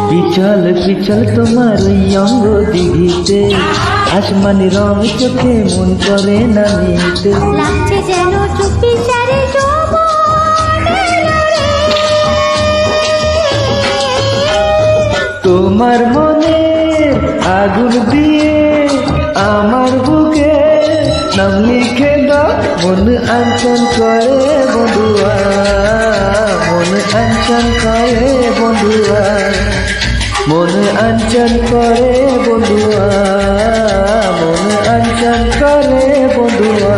পিছল পিছল তোমার ওই অঙ্গ দিঘিতে, আসমানি রং চোখে মন করে না নিতে। লাগছে যেন চুপি চারে তোমার মনে আগুন দিয়ে আমার বুকে নাম লিখে দাও। মন আঞ্চল করে বন্ধুয়া, মন আঞ্চল করে বন্ধুয়া, মন আঞ্চল করে বন্ধুয়া, মন আঞ্চল করে বন্ধুয়া।